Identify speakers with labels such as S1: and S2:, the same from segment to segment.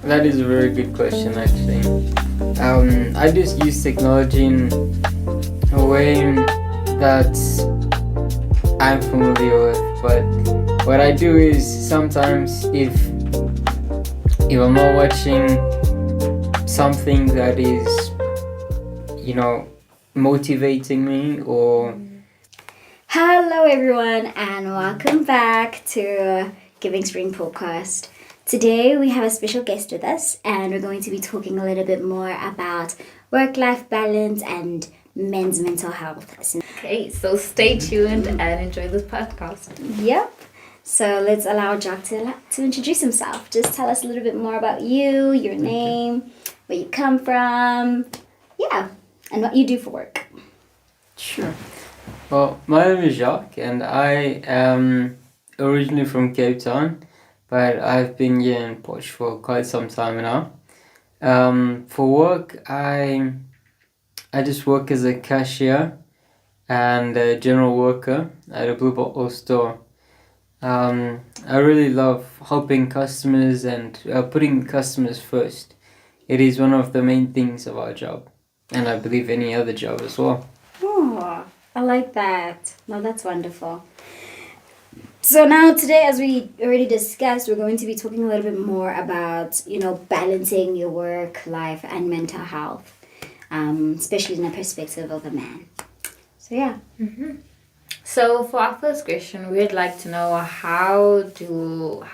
S1: That is a very good question, actually. I just use technology in a way that I'm familiar with, but what I do is sometimes if I'm not watching something that is, motivating me or
S2: Hello, everyone, and welcome back to Giving Spring Podcast. Today, we have a special guest with us, and we're going to be talking a little bit more about work-life balance and men's mental health.
S3: Okay, so stay tuned and enjoy this podcast.
S2: Yep. So let's allow Jack to introduce himself. Just tell us a little bit more about you, your name, where you come from, and what you do for work.
S1: Sure. Well, my name is Jacques, and I am originally from Cape Town, but I've been here in Posh for quite some time now. For work, I just work as a cashier and a general worker at a Blue Bottle store. I really love helping customers and putting customers first. It is one of the main things of our job, and I believe any other job as well.
S2: Oh, I like that. No, that's wonderful. So now today, as we already discussed, we're going to be talking a little bit more about, balancing your work, life, and mental health, especially in the perspective of a man. So yeah.
S3: Mm-hmm. So for our first question, we'd like to know how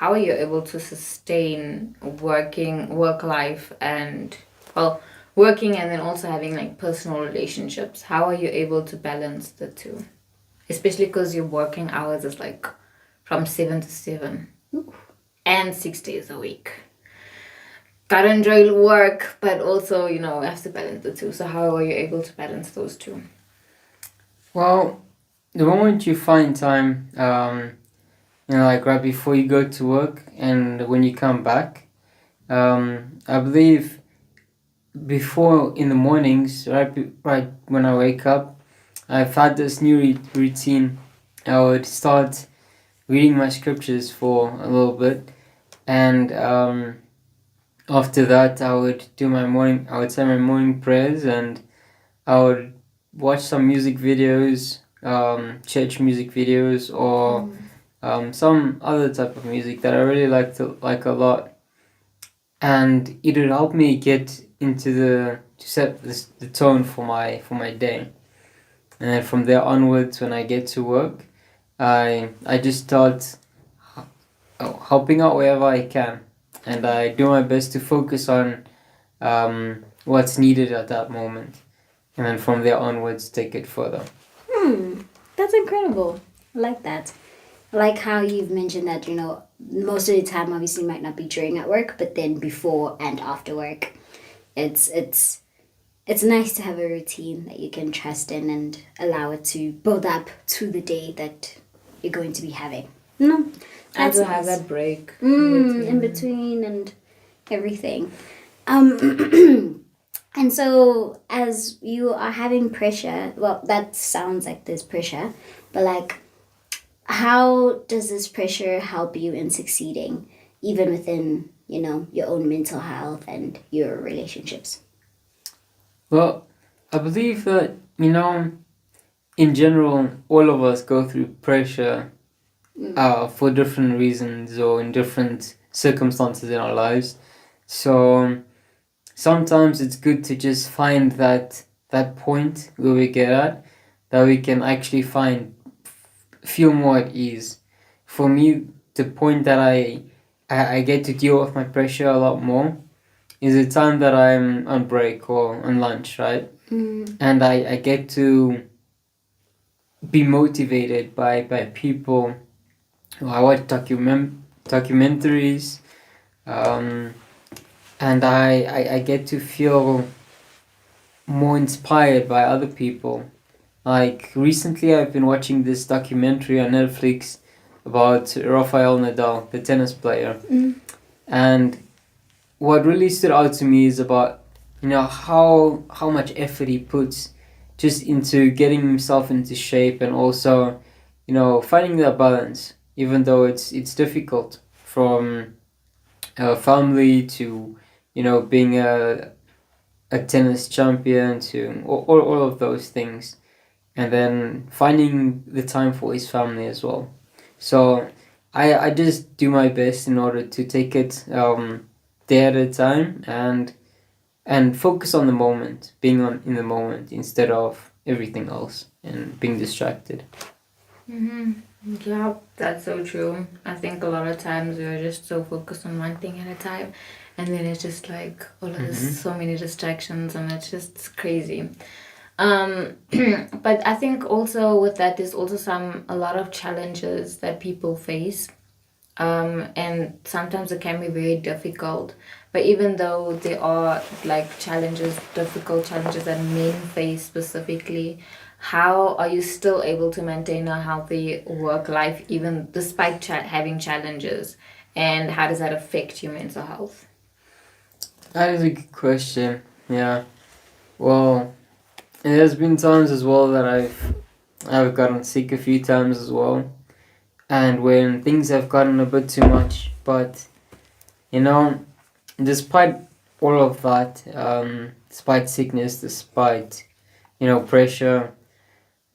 S3: are you able to sustain work life and working and then also having like personal relationships? How are you able to balance the two? Especially because your working hours is like from 7 to 7 and 6 days a week. Gotta enjoy work, but also, have to balance the two. So how are you able to balance those two?
S1: Well, the moment you find time, like right before you go to work and when you come back, I believe before in the mornings, right when I wake up, I've had this new routine. I would start reading my scriptures for a little bit, and after that I would say my morning prayers, and I would watch some music videos, church music videos, or some other type of music that I really like a lot, and it would help me get into to set the tone for my day, and then from there onwards, when I get to work, I just start helping out wherever I can, and I do my best to focus on what's needed at that moment, and then from there onwards take it further.
S2: That's incredible. I like that. I like how you've mentioned that, most of the time obviously might not be during at work, but then before and after work. It's nice to have a routine that you can trust in and allow it to build up to the day that you're going to be having. No,
S3: and to have that break
S2: in between and everything. And so as you are having pressure, well, that sounds like there's pressure, but like, how does this pressure help you in succeeding, even within, your own mental health and your relationships?
S1: Well, I believe that, in general, all of us go through pressure for different reasons or in different circumstances in our lives. So sometimes it's good to just find that point where we get at, that we can actually feel more at ease. For me, the point that I get to deal with my pressure a lot more is the time that I'm on break or on lunch, right? And I get to be motivated by people. I watch documentaries, and I get to feel more inspired by other people. Like recently I've been watching this documentary on Netflix about Rafael Nadal, the tennis player. And what really stood out to me is about how much effort he puts just into getting himself into shape, and also finding that balance, even though it's difficult from family to, being a tennis champion to all of those things. And then finding the time for his family as well. So I just do my best in order to take it day at a time and focus on the moment, being in the moment instead of everything else and being distracted.
S3: Mm-hmm. Yeah, that's so true. I think a lot of times we're just so focused on one thing at a time, and then it's just like all of this, so many distractions, and it's just crazy. But I think also with that, there's also a lot of challenges that people face, and sometimes it can be very difficult. But even though there are like challenges, difficult challenges that men face specifically, how are you still able to maintain a healthy work life even despite having challenges? And how does that affect your mental health?
S1: That is a good question. Yeah. Well, there's been times as well that I've gotten sick a few times as well, and when things have gotten a bit too much. But you know, despite all of that, despite sickness, despite pressure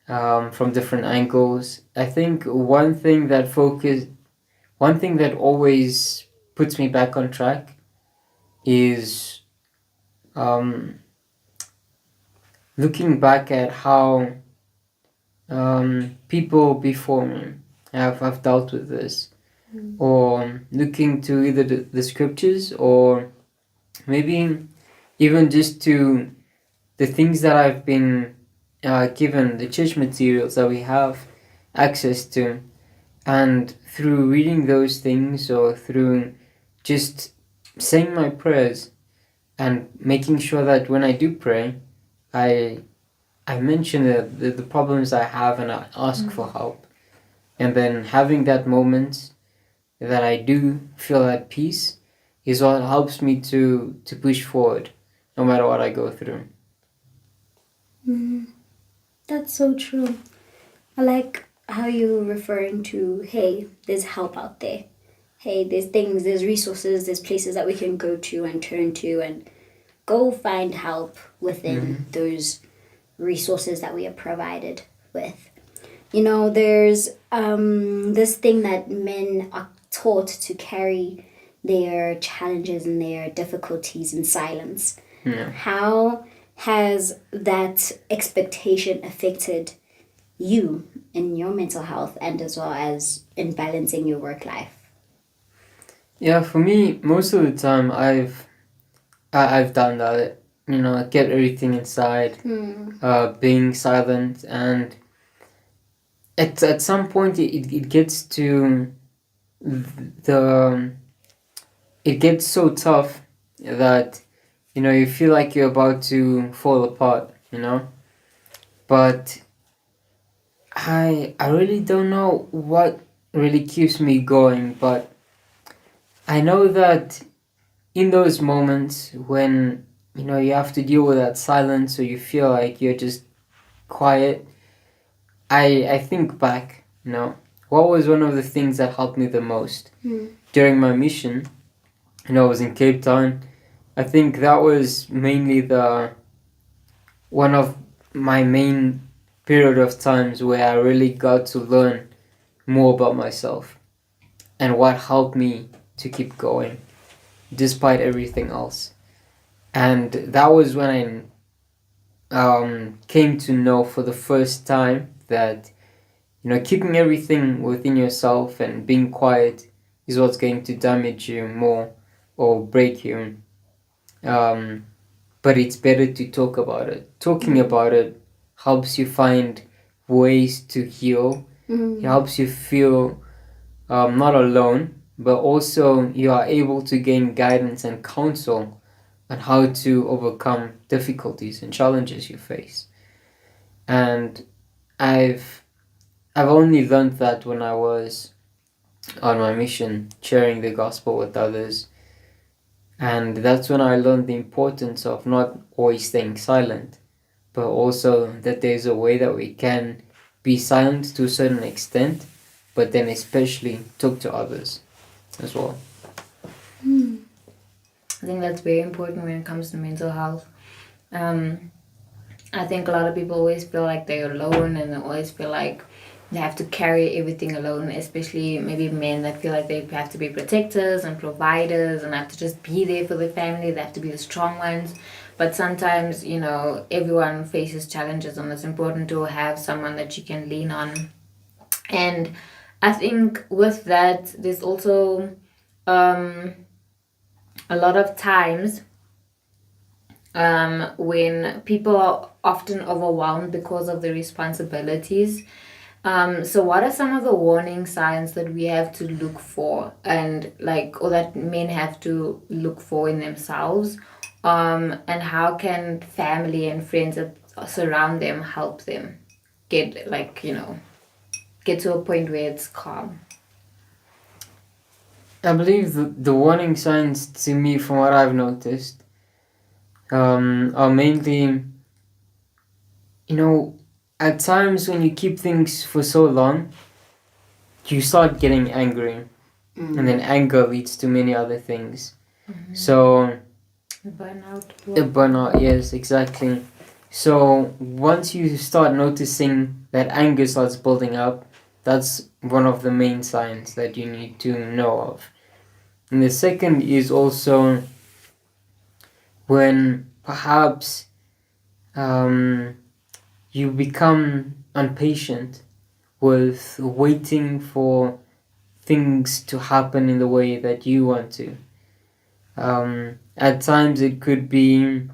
S1: from different angles, I think one thing that always puts me back on track is um, looking back at how people before me have dealt with this, or looking to either the scriptures or maybe even just to the things that I've been given, the church materials that we have access to, and through reading those things or through just saying my prayers and making sure that when I do pray, I I mention the problems I have and I ask for help. And then having that moment that I do feel at peace is what helps me to push forward no matter what I go through.
S2: That's so true. I like how you're referring to, hey, there's help out there. Hey, there's things, there's resources, there's places that we can go to and turn to and go find help within those resources that we are provided with. There's this thing that men are taught to carry their challenges and their difficulties in silence.
S1: Yeah.
S2: How has that expectation affected you in your mental health and as well as in balancing your work life?
S1: Yeah, for me, most of the time I've done that. Kept everything inside, being silent, and at some point it gets to the it gets so tough that you feel like you're about to fall apart. But I really don't know what really keeps me going, but I know that in those moments when you have to deal with that silence or you feel like you're just quiet, I think back, what was one of the things that helped me the most during my mission. I was in Cape Town. I think that was mainly the one of my main period of times where I really got to learn more about myself and what helped me to keep going despite everything else. And that was when I came to know for the first time that keeping everything within yourself and being quiet is what's going to damage you more or break you. But it's better to talk about it. Talking about it helps you find ways to heal. It helps you feel not alone, but also you are able to gain guidance and counsel on how to overcome difficulties and challenges you face. And I've only learned that when I was on my mission, sharing the gospel with others. And that's when I learned the importance of not always staying silent, but also that there's a way that we can be silent to a certain extent, but then especially talk to others as well.
S3: I think that's very important when it comes to mental health. Um, I think a lot of people always feel like they're alone and they always feel like they have to carry everything alone, especially maybe men that feel like they have to be protectors and providers and have to just be there for their family, they have to be the strong ones. But sometimes, everyone faces challenges and it's important to have someone that you can lean on. And I think with that, there's also um, a lot of times when people are often overwhelmed because of the responsibilities. So what are some of the warning signs that we have to look for and or that men have to look for in themselves? And how can family and friends that surround them help them get get to a point where it's calm?
S1: I believe the warning signs to me, from what I've noticed, are mainly, at times when you keep things for so long, you start getting angry, and then anger leads to many other things. So
S3: Burnout.
S1: a burnout, yes, exactly. So once you start noticing that anger starts building up, that's one of the main signs that you need to know of. And the second is also when perhaps you become impatient with waiting for things to happen in the way that you want to. At times it could be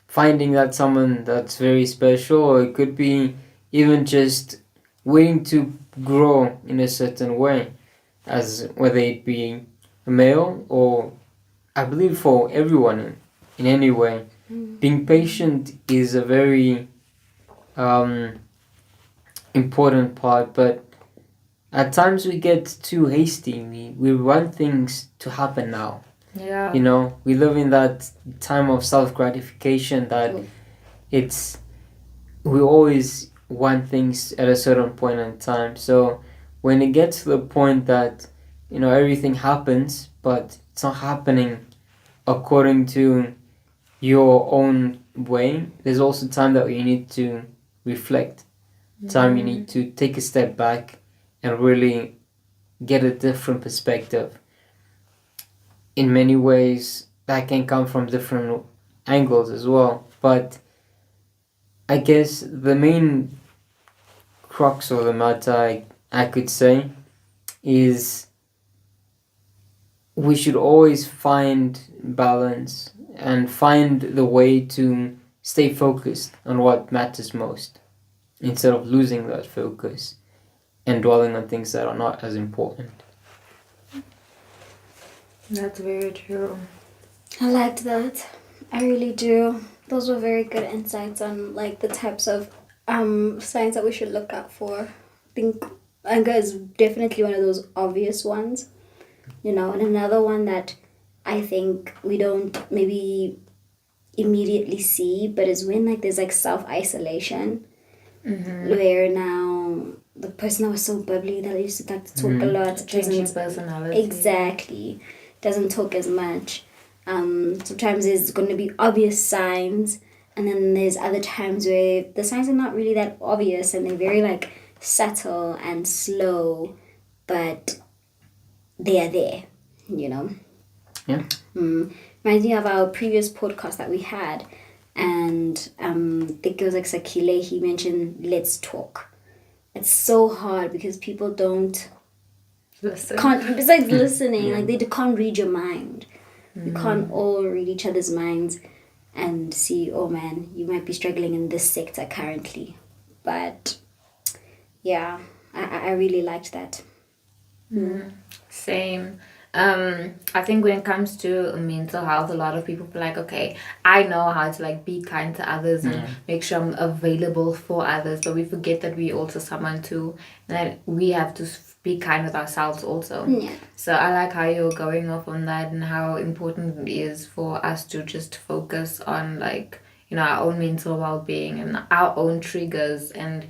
S1: finding that someone that's very special, or it could be even just waiting to grow in a certain way, as whether it be a male or, I believe, for everyone in any way. Being patient is a very important part, but at times we get too hasty. We want things to happen now.
S3: Yeah.
S1: We live in that time of self-gratification that we always want things at a certain point in time. So when it gets to the point that everything happens, but it's not happening according to your own way, there's also time that you need to reflect. Time you need to take a step back and really get a different perspective. In many ways, that can come from different angles as well. But I guess the main crux of the matter, I could say, is we should always find balance and find the way to stay focused on what matters most instead of losing that focus and dwelling on things that are not as important.
S3: That's very true.
S2: I liked that. I really do. Those were very good insights on the types of signs that we should look out for. I think anger is definitely one of those obvious ones, and another one that I think we don't maybe immediately see, but is when there's self-isolation, where now the person that was so bubbly that used to like to talk a lot
S3: Changing personality.
S2: exactly doesn't talk as much. Sometimes there's going to be obvious signs, and then there's other times where the signs are not really that obvious and they're very subtle and slow, but they are there,
S1: Yeah.
S2: Reminds me of our previous podcast that we had, and I think it was Sakile, he mentioned let's talk. It's so hard because people don't can't, besides listening, they can't read your mind. We can't all read each other's minds and see, oh man, you might be struggling in this sector currently. But yeah, I really liked that.
S3: Same. I think when it comes to mental health, a lot of people feel like, okay, I know how to be kind to others and make sure I'm available for others, but we forget that we also someone too, and that we have to be kind with ourselves also.
S2: Yeah.
S3: So I like how you're going off on that and how important it is for us to just focus on our own mental well-being and our own triggers, and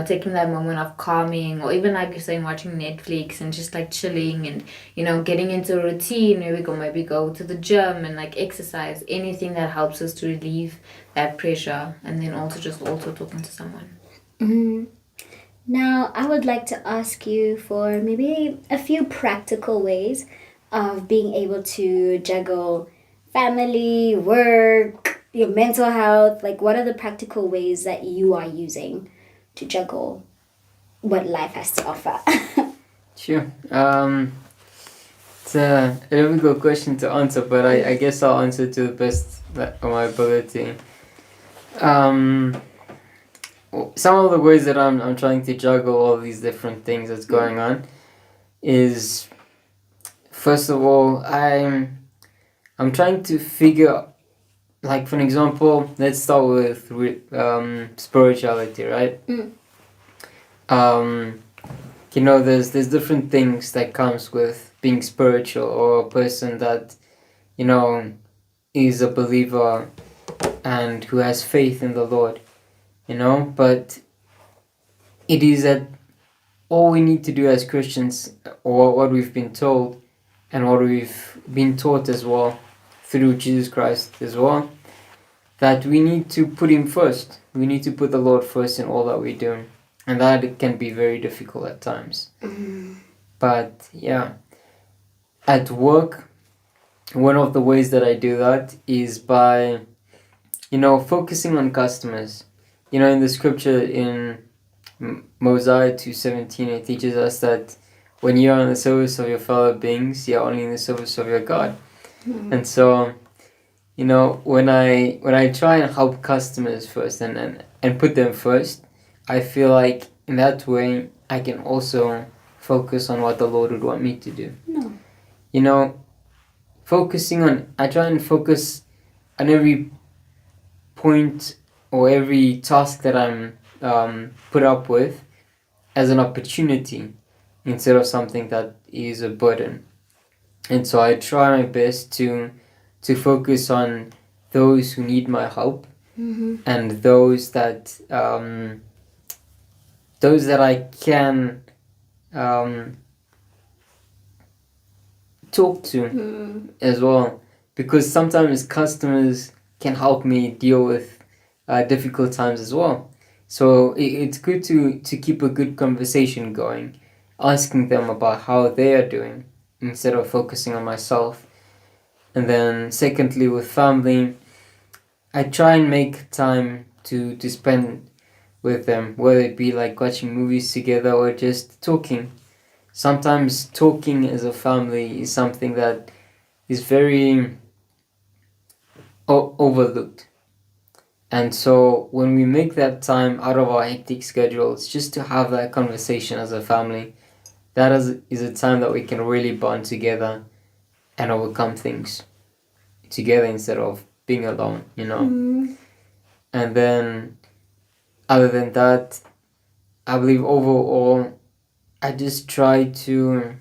S3: taking that moment of calming, or even like you're saying, watching Netflix and just like chilling, and getting into a routine where we go maybe go to the gym and like exercise, anything that helps us to relieve that pressure, and then also talking to someone.
S2: Now, I would like to ask you for maybe a few practical ways of being able to juggle family, work, your mental health. Like, what are the practical ways that you are using to juggle what life has to offer?
S1: Sure. It's a difficult question to answer, but I guess I'll answer to the best of my ability. Some of the ways that I'm trying to juggle all these different things that's going on is, first of all, I'm trying to figure, like, for an example, let's start with spirituality, right? There's different things that comes with being spiritual, or a person that is a believer and who has faith in the Lord, but it is that all we need to do as Christians, or what we've been told and what we've been taught as well through Jesus Christ as well, that we need to put him first. We need to put the Lord first in all that we do, and that can be very difficult at times. But yeah, at work, one of the ways that I do that is by focusing on customers. In the scripture in Mosiah 2:17, it teaches us that when you're in the service of your fellow beings, you're only in the service of your God. And so, when I try and help customers first and put them first, I feel like in that way I can also focus on what the Lord would want me to do. I try and focus on every point or every task that I'm put up with as an opportunity instead of something that is a burden. And so I try my best to focus on those who need my help, and those that I can talk to as well, because sometimes customers can help me deal with difficult times as well. So it's good to keep a good conversation going, asking them about how they are doing instead of focusing on myself. And then secondly, with family, I try and make time to spend with them, whether it be like watching movies together or just talking. Sometimes talking as a family is something that is very overlooked. And so when we make that time out of our hectic schedules just to have that conversation as a family, that is a time that we can really bond together and overcome things together instead of being alone, And then other than that, I believe overall I just try to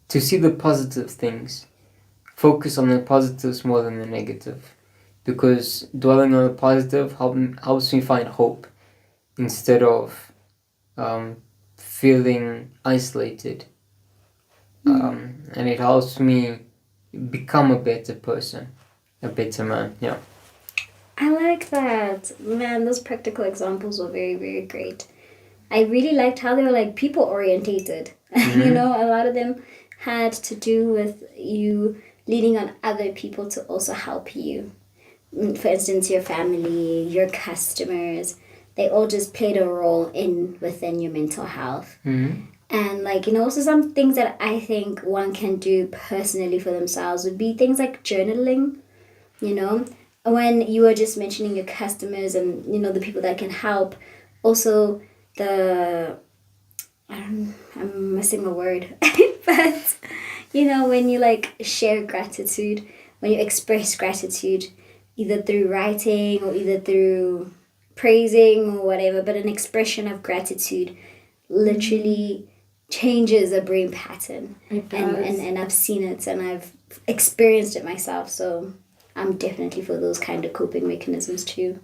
S1: see the positive things, focus on the positives more than the negative, because dwelling on the positive helps me find hope instead of feeling isolated, and it helps me become a better person, a better man. Yeah.
S2: I like that. Man, those practical examples were very, very great. I really liked how they were like people orientated. A lot of them had to do with you leaning on other people to also help you. For instance, your family, your customers, they all just played a role within your mental health. And also some things that I think one can do personally for themselves would be things like journaling. When you were just mentioning your customers and the people that can help, also I'm missing a word, but when you share gratitude, when you express gratitude, either through writing or either through praising or whatever, but an expression of gratitude literally changes a brain pattern.
S3: It does.
S2: And I've seen it and I've experienced it myself. So I'm definitely for those kind of coping mechanisms too.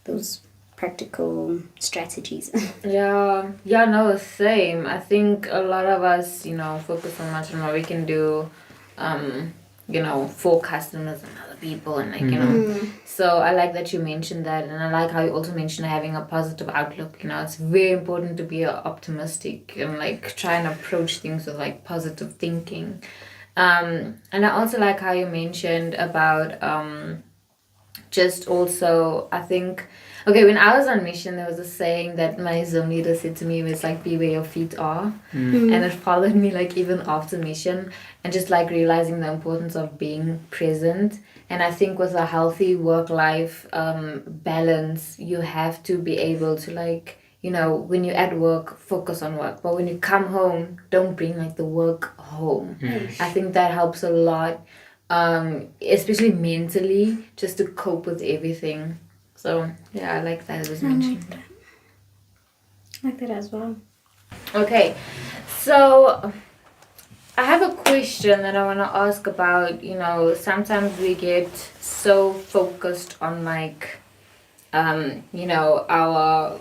S2: Those practical strategies.
S3: Yeah, no, same. I think a lot of us, focus so much on what we can do, for customers and other people, and So I like that you mentioned that, and I like how you also mentioned having a positive outlook. It's very important to be optimistic and like try and approach things with like positive thinking. And I also like how you mentioned about just also, I think, okay, when I was on mission, there was a saying that my Zoom leader said to me, it was like, be where your feet are. And it followed me like even after mission, and just like realizing the importance of being present. And I think with a healthy work-life balance, you have to be able to like, when you're at work, focus on work. But when you come home, don't bring like the work home. I think that helps a lot, especially mentally, just to cope with everything. So yeah, I like that it was mentioned.
S2: I like that as well.
S3: Okay, so I have a question that I want to ask about. Sometimes we get so focused on like, our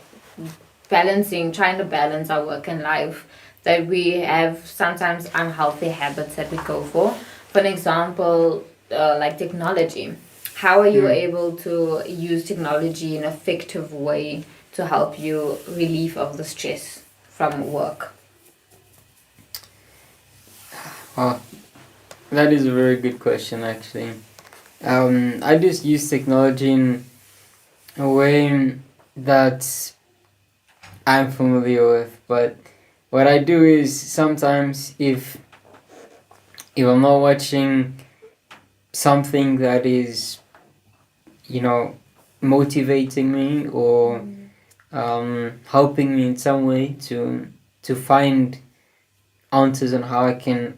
S3: trying to balance our work and life, that we have sometimes unhealthy habits that we go for. For an example, like technology. How are you able to use technology in an effective way to help you relieve of the stress from work?
S1: Well, that is a very good question, actually. I just use technology in a way that I'm familiar with, but what I do is sometimes if I'm not watching something that is, motivating me or helping me in some way to find answers on how I can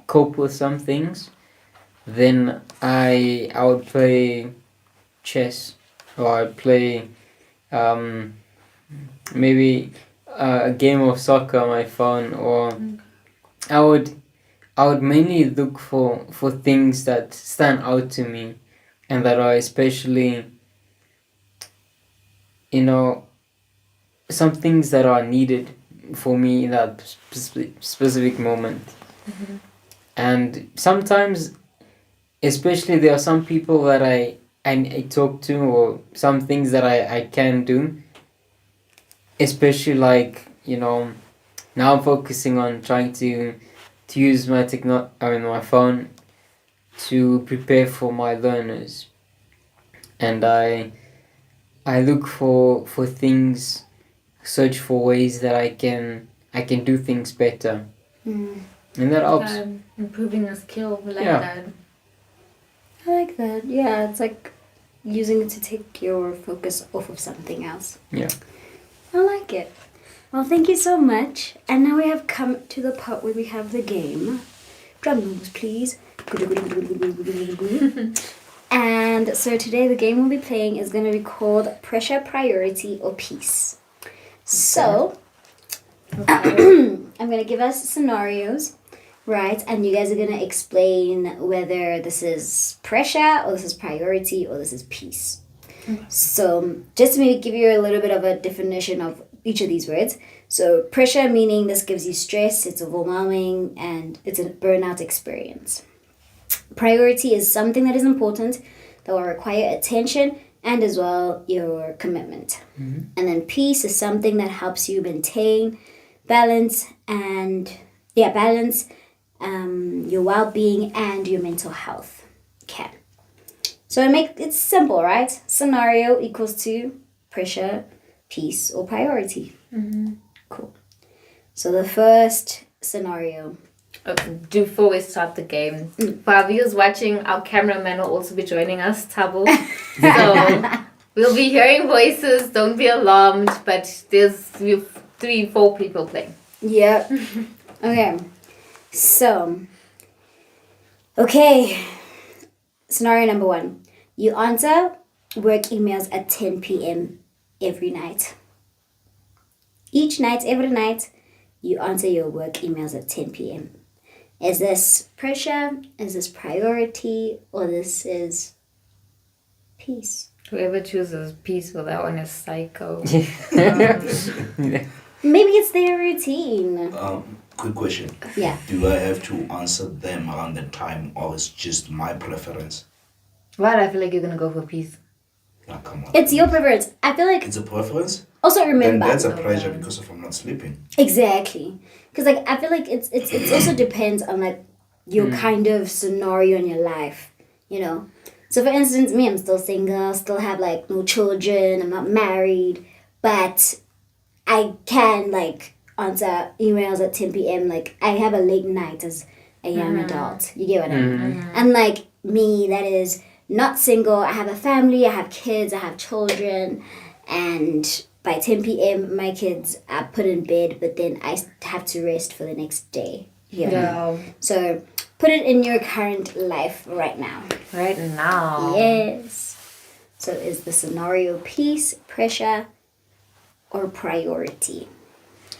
S1: cope with some things, then I would play chess, or I'd play maybe a game of soccer on my phone, or I would mainly look for things that stand out to me and that are especially, some things that are needed for me in that specific moment. And sometimes, especially, there are some people that I talk to, or some things that I can do, especially like, now I'm focusing on trying to use my phone to prepare for my learners, and I look for things, search for ways that I can do things better, and that helps.
S3: Improving a skill, like
S1: Yeah.
S3: that.
S2: I like that. Yeah, it's like using it to take your focus off of something else.
S1: Yeah.
S2: I like it. Well, thank you so much. And now we have come to the part where we have the game. Drum rolls, please. And so today the game we'll be playing is going to be called Pressure, Priority, or Peace. So, I'm going to give us scenarios, right? And you guys are going to explain whether this is pressure, or this is priority, or this is peace. So, just to maybe give you a little bit of a definition of each of these words. So, pressure meaning this gives you stress, it's overwhelming, and it's a burnout experience. Priority is something that is important, that will require attention, and as well your commitment. And then peace is something that helps you maintain balance, your well-being and your mental health. Okay. So it's simple, right? Scenario equals to pressure, peace, or priority. Cool. So the first scenario.
S3: Before we start the game, for our viewers watching, our cameraman will also be joining us, Tabo. So we'll be hearing voices. Don't be alarmed, but there's 3-4 people playing.
S2: Yep. Okay. So. Okay. Scenario number 1. You answer work emails at 10 p.m. every night. Each night, every night, you answer your work emails at 10 p.m. Is this pressure? Is this priority? Or this is Peace.
S3: Whoever chooses peace for that one is psycho.
S2: Maybe it's their routine.
S4: Quick question.
S2: Yeah.
S4: Do I have to answer them around the time, or it's just my preference?
S3: Why do I feel like you're gonna go for peace?
S4: Nah, come on.
S2: It's your preference. I feel like
S4: It's a preference?
S2: also
S4: Then
S2: remember
S4: that's a pressure because if I'm not sleeping.
S2: exactly because like I feel like it's also depends on like your kind of scenario in your life, you know. So for instance, me, I'm still single, still have like no children, I'm not married, but I can like answer emails at 10 p.m. Like I have a late night as a young adult. You get what I mean? Unlike me, that is not single. I have a family, I have kids, I have children, and by 10 p.m. my kids are put in bed, but then I have to rest for the next day. You know?
S3: Yeah.
S2: So put it in your current life right now.
S3: Right now.
S2: Yes. So is the scenario peace, pressure, or priority?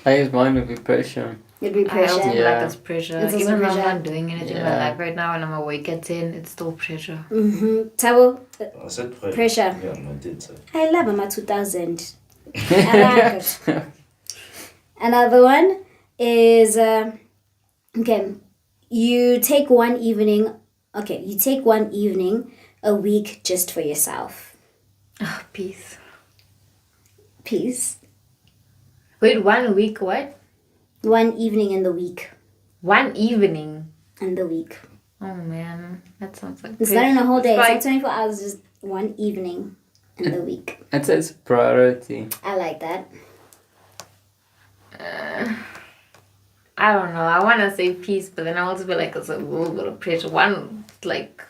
S1: I guess mine would be pressure.
S2: It'd be
S3: I also
S2: pressure.
S3: feel
S1: Yeah.
S3: like it's pressure.
S2: It's also
S3: Even though I'm
S2: pressure.
S3: not doing anything in
S1: Yeah.
S3: my life right now and I'm awake at 10, it's still pressure.
S2: Tabo,
S4: I said pressure.
S2: pressure.
S4: Yeah, no, I did say.
S2: I love Mama 2000. I like it. Another one is okay. You take one evening. Okay, you take one evening a week just for yourself.
S3: Oh, peace.
S2: Peace.
S3: Wait, 1 week what?
S2: One evening in the week.
S3: 1 evening.
S2: In the week.
S3: Oh man, that sounds like
S2: It's not in a whole day.
S3: It's
S2: It's not 24 hours. Just one evening in the week.
S1: I'd say it's a priority.
S2: I like that.
S3: I don't know. I want to say peace, but then I also feel like it's a little bit of pressure. One, like,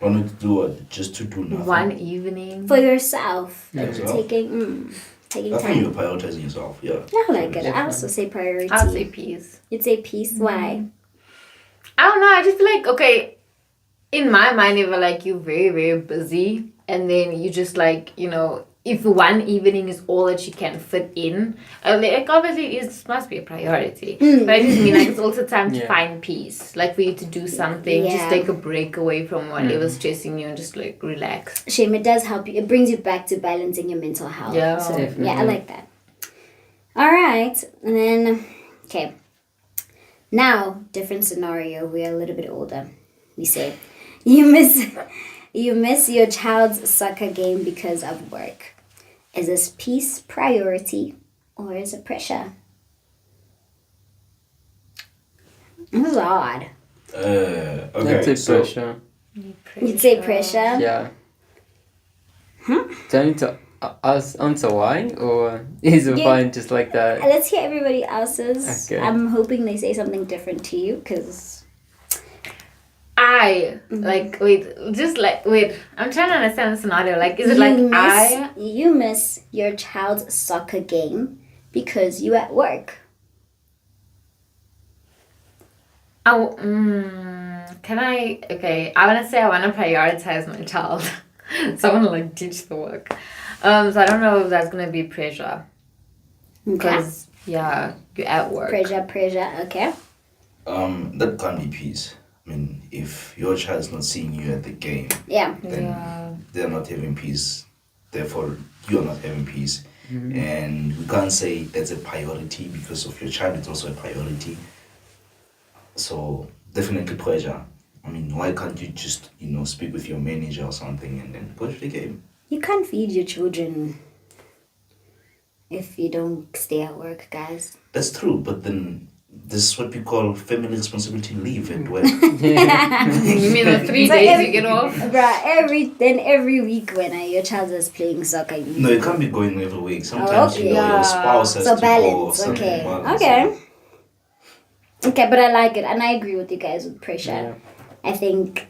S4: Wanted to do what? Just to do nothing.
S3: 1 evening.
S2: For yourself. Like
S4: Yourself?
S2: taking
S4: I think you're
S2: time.
S4: prioritizing yourself, yeah.
S2: I like it. I also say priority.
S3: I'll say peace.
S2: You'd say peace. Why?
S3: I don't know. I just feel like, okay, in my mind, if like you're very, very busy and then you just like, you know, if 1 evening is all that you can fit in, like obviously it must be a priority. But I just mean like it's also time to
S1: Yeah.
S3: find peace. Like for you to do something, just
S2: Yeah.
S3: take a break away from whatever's stressing you and just like relax.
S2: Shame, it does help you. It brings you back to balancing your mental health.
S3: Yeah.
S2: So,
S1: Definitely.
S2: yeah, I like that. All right. And then, okay. Now, different scenario. We are a little bit older. We say, you miss your child's soccer game because of work. Is this peace priority or is it pressure? This is odd.
S4: Okay,
S1: I'd say
S4: so
S1: pressure.
S2: You'd say pressure?
S1: Yeah. Do I need to answer why, or is it
S2: Yeah.
S1: fine just like that?
S2: Let's hear everybody else's.
S1: Okay.
S2: I'm hoping they say something different to you because
S3: I like wait, I'm trying to understand the scenario. Like, is it like
S2: you miss your child's soccer game because you at work.
S3: Oh, can I? Okay, I want to say I want to prioritize my child, so I want to like teach the work. So I don't know if that's gonna be pressure,
S2: Okay.
S3: because yeah, you're at work.
S2: Pressure. Okay.
S4: that can't be peace. I mean, if your child's not seeing you at the game,
S2: Yeah.
S4: then
S3: Yeah.
S4: they're not having peace. Therefore, you're not having peace. And we can't say that's a priority because of your child. It's also a priority. So definitely pressure. I mean, why can't you just, speak with your manager or something and then go to the game?
S2: You can't feed your children if you don't stay at work, guys.
S4: That's true, but then this is what we call family responsibility leave at work.
S3: You mean the 3
S2: So
S3: days you get off?
S2: Bruh, every week when your child is playing soccer, you
S4: No, you can't be going every week. Sometimes
S2: okay.
S4: your spouse has
S2: so
S4: to go.
S2: balance.
S4: Something
S2: Okay.
S4: balance.
S2: Okay, but I like it, and I agree with you guys with pressure.
S1: Yeah.
S2: I think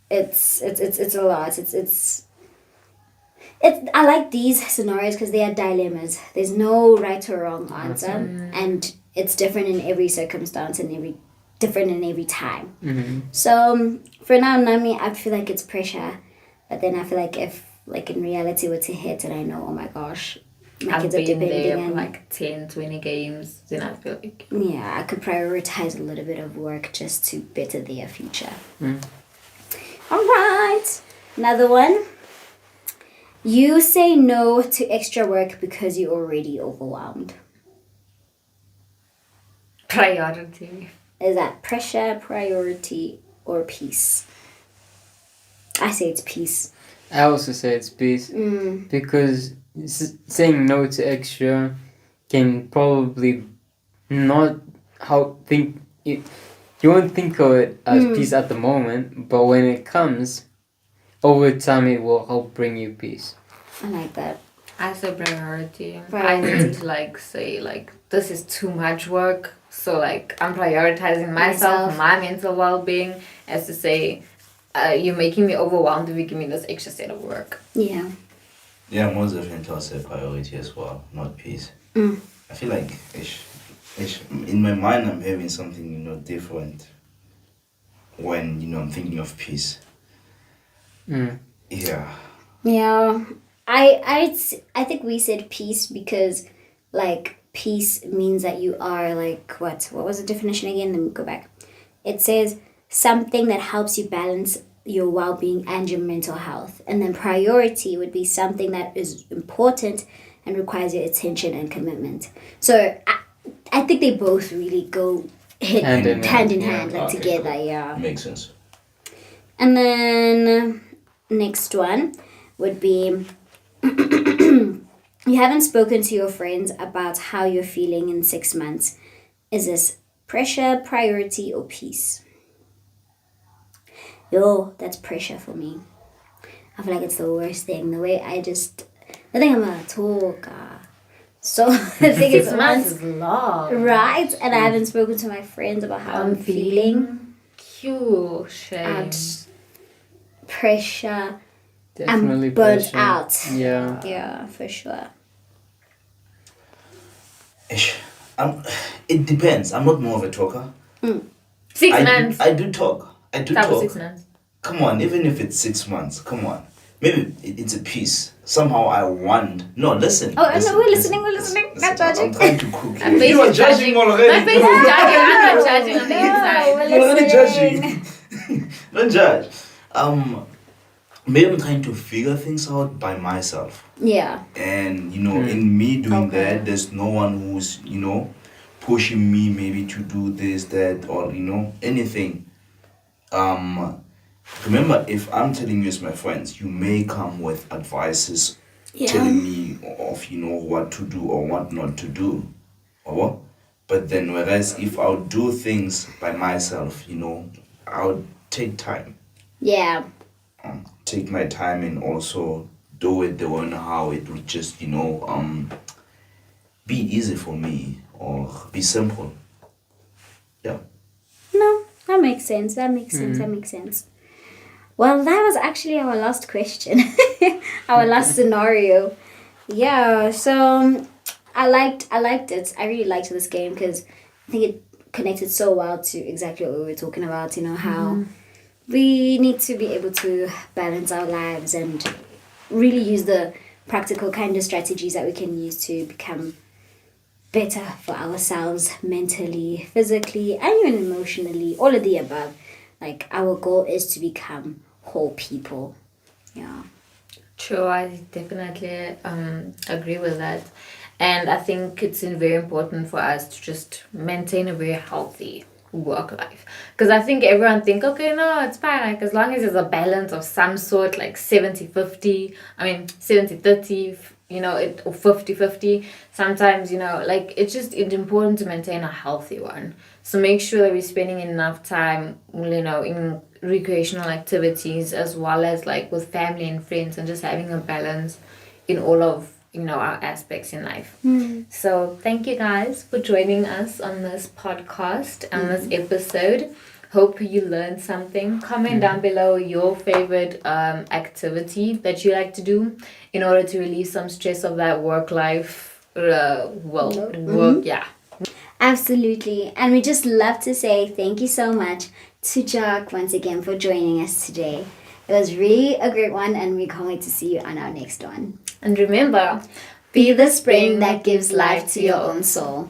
S2: it's a lot. It's I like these scenarios because they are dilemmas. There's no right or wrong answer, and it's different in every circumstance and different in every time. So for now, Nami, I feel like it's pressure, but then I feel like if like in reality were to hit and I know, oh my gosh, my
S3: I've
S2: kids are
S3: been
S2: depending
S3: there for
S2: on
S3: like 10, 20 games. Then I feel like
S2: yeah, I could prioritize a little bit of work just to better their future. All right, another one. You say no to extra work because you're already overwhelmed.
S3: Priority.
S2: Is that pressure, priority, or peace? I say it's peace.
S1: I also say it's peace because saying no to extra can probably not you won't think of it as peace at the moment, but when it comes, over time it will help bring you peace.
S2: I like that.
S3: I say priority. I
S2: Priority.
S3: need to say this is too much work. So I'm prioritizing myself, my mental well-being, as to say, you're making me overwhelmed if you give me this extra set of work.
S2: Yeah.
S4: Yeah, most definitely I'll say priority as well, not peace. I feel like in my mind I'm having something different when I'm thinking of peace. Yeah.
S2: Yeah. I think we said peace because peace means that you are what was the definition again? Let me go back. It says something that helps you balance your well-being and your mental health, and then priority would be something that is important and requires your attention and commitment. So I think they both really go hand in hand
S4: Okay,
S2: together.
S4: cool.
S2: Yeah.
S4: Makes sense.
S2: And then next one would be you haven't spoken to your friends about how you're feeling in 6 months. Is this pressure, priority, or peace? Yo, that's pressure for me. I feel like it's the worst thing. The way I think I'm a talker. So the thing is,
S3: 6 months is long.
S2: right? And I haven't spoken to my friends about how I'm feeling.
S3: Cute shame.
S2: And pressure.
S1: Definitely
S2: I'm burnt
S1: pressure.
S2: out.
S1: Yeah.
S2: Yeah, for sure.
S4: It depends. I'm not more of a talker.
S3: 6 months.
S4: I do talk.
S3: That was
S4: talk.
S3: 6 months.
S4: Come on, even if it's 6 months, come on. Maybe it's a piece. Somehow I want. No, listen.
S2: Oh,
S4: listen,
S2: no, we're listening. Not judging.
S4: I'm trying to cook
S3: My
S4: you.
S3: face
S4: You are
S3: is
S4: judging already.
S3: My face is judging. I'm not judging on the inside.
S4: You're already judging. Don't judge. Maybe I'm trying to figure things out by myself.
S2: Yeah.
S4: And in me doing
S2: Okay.
S4: that, there's no one who's pushing me maybe to do this, that, or anything. Remember, if I'm telling you as my friends, you may come with advices telling me of what to do or what not to do, or but then whereas if I'll do things by myself, I'll take time.
S2: Yeah.
S4: Take my time and also do it the way how it would just be easy for me or be simple. Yeah.
S2: No, that makes sense. That makes sense. Well, that was actually our last question. Our last scenario. Yeah, so I liked it. I really liked this game because I think it connected so well to exactly what we were talking about, how we need to be able to balance our lives and really use the practical kind of strategies that we can use to become better for ourselves mentally, physically, and even emotionally, all of the above. Our goal is to become whole people. Yeah.
S3: True, I definitely agree with that. And I think it's very important for us to just maintain a very healthy work life. Because I think everyone think, okay, no, it's fine. As long as there's a balance of some sort, 70-50, 70-30, or 50-50. Sometimes, it's important to maintain a healthy one. So make sure that we're spending enough time, in recreational activities as well as with family and friends and just having a balance in all of our aspects in life. So thank you guys for joining us on this podcast, on this episode. Hope you learned something. Comment down below your favorite activity that you like to do in order to relieve some stress of that work life. Work, yeah.
S2: Absolutely. And we just love to say thank you so much to Jack once again for joining us today. It was really a great one, and we can't wait to see you on our next one.
S3: And remember,
S2: Be the spring that gives life to your own soul.